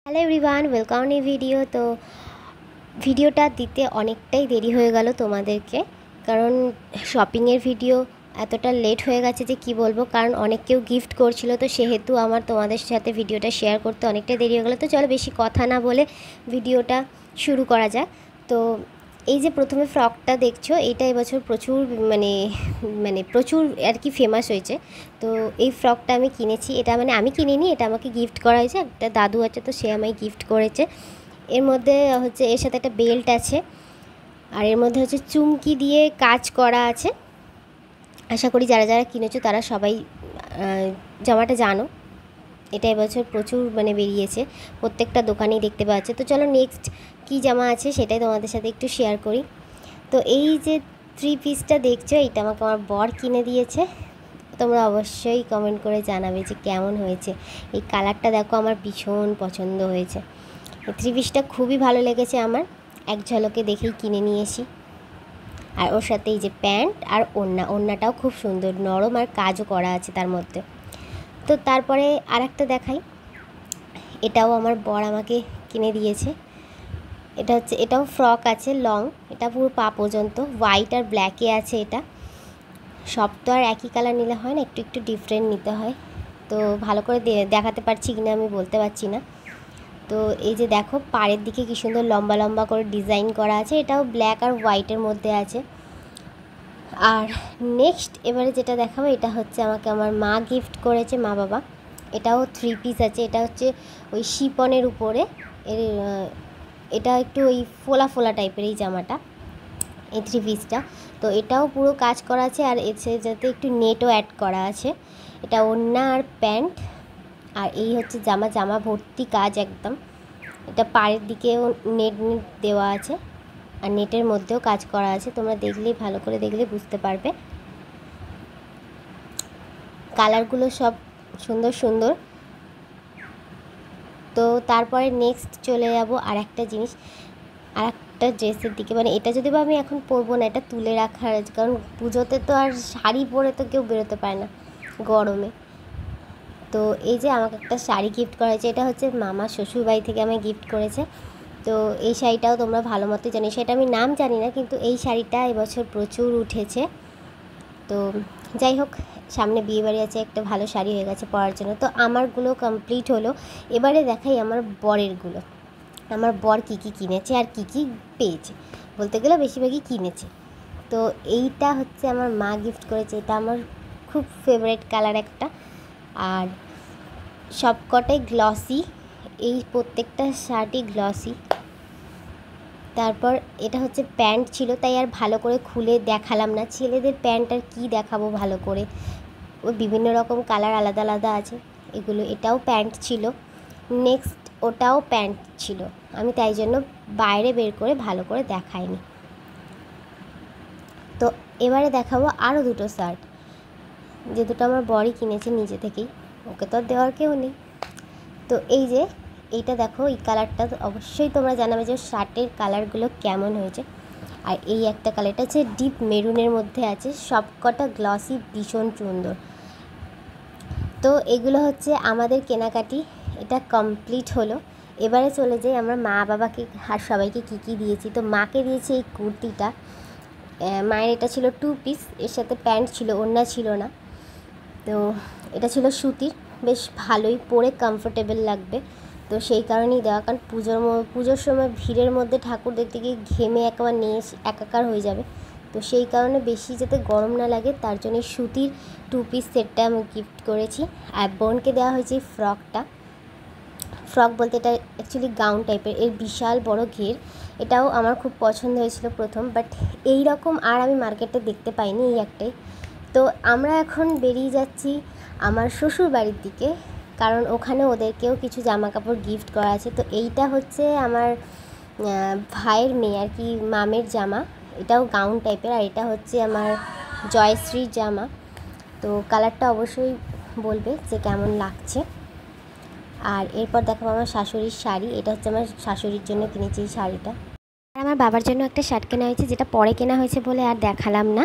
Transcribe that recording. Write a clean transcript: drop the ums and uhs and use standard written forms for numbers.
Hello everyone, welcome এই video. তো ভিডিওটা দিতে অনেকটাই দেরি হয়ে গেল তোমাদেরকে, কারণ শপিংয়ের ভিডিও এতটা লেট হয়ে গেছে যে কি বলবো। কারণ অনেক কেউ গিফট করছিল, তো সেহেতু আমার তোমাদের সাথে ভিডিওটা শেয়ার করতে অনেকটাই দেরি হয়ে গেলো। তো চলো বেশি কথা না বলে ভিডিওটা শুরু করা যাক। তো এই যে প্রথমে ফ্রকটা দেখছো, এইটা এবছর প্রচুর প্রচুর আর কি ফেমাস হয়েছে। তো এই ফ্রকটা আমি কিনেছি। এটা আমি কিনিনি, এটা আমাকে গিফট করা হয়েছে। একটা দাদু আছে, তো সে আমায় গিফট করেছে। এর মধ্যে হচ্ছে এর সাথে একটা বেল্ট আছে, আর এর মধ্যে হচ্ছে চুমকি দিয়ে কাজ করা আছে। আশা করি যারা যারা কিনেছো তারা সবাই জামাটা জানো। এটা এবছর প্রচুর বেরিয়েছে, প্রত্যেকটা দোকানেই দেখতে পাওয়া যাচ্ছে। তো চলো নেক্সট কী জামা আছে সেটাই তোমাদের সাথে একটু শেয়ার করি। তো এই যে 3 পিসটা দেখছো, এটা আমাকে আমার বর কিনে দিয়েছে। তোমরা অবশ্যই কমেন্ট করে জানাবে যে কেমন হয়েছে। এই কালারটা দেখো, আমার ভীষণ পছন্দ হয়েছে। এই 3 পিসটা খুবই ভালো লেগেছে আমার, এক ঝলকে দেখেই কিনে নিয়েছি। আর ওর সাথে এই যে প্যান্ট আর ওড়নাটাও খুব সুন্দর, নরম আর কাজও করা আছে তার মধ্যে। তো তারপরে আরেকটা দেখাই, এটাও আমার বর আমাকে কিনে দিয়েছে। এটাও ফ্রক আছে লং, এটা পুরো পা পর্যন্ত, হোয়াইট আর ব্ল্যাকে আছে। এটা সব তো আর একই কালার নিলে হয় না, একটু একটু ডিফারেন্ট নিতে হয়। তো ভালো করে দেখাতে পারছি কিনা আমি বলতে পারছি না। তো এই যে দেখো পাড়ের দিকে কী সুন্দর লম্বা লম্বা করে ডিজাইন করা আছে। এটাও ব্ল্যাক আর হোয়াইটের মধ্যে আছে। আর নেক্সট এবারে যেটা দেখাবো, এটা হচ্ছে আমাকে আমার মা গিফট করেছে, মা বাবা। এটাও 3 পিস আছে। এটা হচ্ছে ওই শিপনের উপরে, এটা একটু ওই ফোলা ফোলা টাইপের এই জামাটা, এই 3 পিসটা। তো এটাও পুরো কাজ করা আছে, আর এসে যাতে একটু নেটও অ্যাড করা আছে। এটা ওড়না আর প্যান্ট, আর এই হচ্ছে জামা ভর্তি কাজ একদম। এটা পাড়ের দিকেও নেট দেওয়া আছে, আর নেটের মধ্যেও কাজ করা আছে। তোমরা দেখলেই, ভালো করে দেখলে বুঝতে পারবে। কালারগুলো সব সুন্দর সুন্দর। তো তারপরে নেক্সট চলে যাব আর একটা জিনিস, আর একটা ড্রেসের দিকে। এটা যদি আমি এখন পরবো না, এটা তুলে রাখার, কারণ পুজোতে তো আর শাড়ি পরে তো কেউ বেরোতে পারে না গরমে। তো এই যে আমাকে একটা শাড়ি গিফট করা হয়েছে, এটা হচ্ছে মামা শ্বশুরবাড়ি থেকে আমায় গিফট করেছে। তো এই শাড়িটাও তোমরা ভালো মতো জানি, সেটা আমি নাম জানি না, কিন্তু এই শাড়িটা এবছর প্রচুর উঠেছে। তো যাই হোক, সামনে বিয়েবাড়ি আছে, একটা ভালো শাড়ি হয়ে গেছে পরার জন্য। তো আমারগুলো কমপ্লিট হলো। এবারে দেখাই আমার বরেরগুলো, আমার বর কী কী কিনেছে আর কী কী পেয়েছে। বলতে গেলে বেশিরভাগই কিনেছে। তো এইটা হচ্ছে আমার মা গিফট করেছে, এটা আমার খুব ফেভারিট কালার একটা, আর সবকটাই গ্লসি, এই প্রত্যেকটা শার্টই গ্লসি। তারপর এটা হচ্ছে প্যান্ট ছিল, তাই আর ভালো করে খুলে দেখালাম না। ছেলেদের প্যান্ট আর কী দেখাবো ভালো করে, ওই বিভিন্ন রকম কালার আলাদা আলাদা আছে এগুলো। এটাও প্যান্ট ছিল, নেক্সট ওটাও প্যান্ট ছিল। আমি তাই জন্য বাইরে বের করে ভালো করে দেখাইনি। তো এবারে দেখাবো আরও দুটো শার্ট, যে দুটো আমার বরই কিনেছে নিজে থেকেই, ওকে তো আর দেওয়ার কেউ নেই। তো এই যে এইটা দেখো, এই কালারটা অবশ্যই তোমরা জানাবে যে শার্টের কালারগুলো কেমন হয়েছে। আর এই একটা কালারটা হচ্ছে ডিপ মেরুনের মধ্যে আছে, সবকটা গ্লসি, ভীষণ সুন্দর। তো এগুলো হচ্ছে আমাদের কেনাকাটি, এটা কমপ্লিট হলো। এবারে চলে যাই আমরা মা বাবাকে আর সবাইকে কী কী দিয়েছি। তো মাকে দিয়েছি এই কুর্তিটা, মায়ের এটা ছিল 2 পিস, এর সাথে প্যান্ট ছিল, ওড়না ছিল না। তো এটা ছিল সুতির, বেশ ভালোই, পরে কমফোর্টেবল লাগবে। তো সেই কারণেই দেওয়া, কারণ পুজোর সময় ভিড়ের মধ্যে ঠাকুর দেখতে গিয়ে ঘেমে একেবারে একাকার হয়ে যাবে। তো সেই কারণে বেশি যাতে গরম না লাগে তার জন্য সুতির 2 পিস সেটটা আমি গিফট করেছি। আর বোনকে দেওয়া হয়েছে ফ্রকটা, ফ্রক বলতে এটা অ্যাকচুয়ালি গাউন টাইপের, এর বিশাল বড় ঘের। এটাও আমার খুব পছন্দ হয়েছিল প্রথম, বাট এই রকম আর আমি মার্কেটে দেখতে পাইনি, এই একটাই। তো আমরা এখন বেরিয়ে যাচ্ছি আমার শ্বশুর বাড়ির দিকে, কারণ ওখানে ওদেরকেও কিছু জামা কাপড় গিফট করা আছে। তো এইটা হচ্ছে আমার ভাইয়ের মেয়ে আর কি, মামের জামা, এটাও গাউন টাইপের। আর এটা হচ্ছে আমার জয়শ্রীর জামা। তো কালারটা অবশ্যই বলবে যে কেমন লাগছে। আর এরপর দেখো আমার শাশুড়ির শাড়ি, এটা হচ্ছে আমার শাশুড়ির জন্য কিনেছি এই শাড়িটা। আর আমার বাবার জন্য একটা শার্ট কেনা হয়েছে, যেটা পরে কেনা হয়েছে বলে আর দেখালাম না।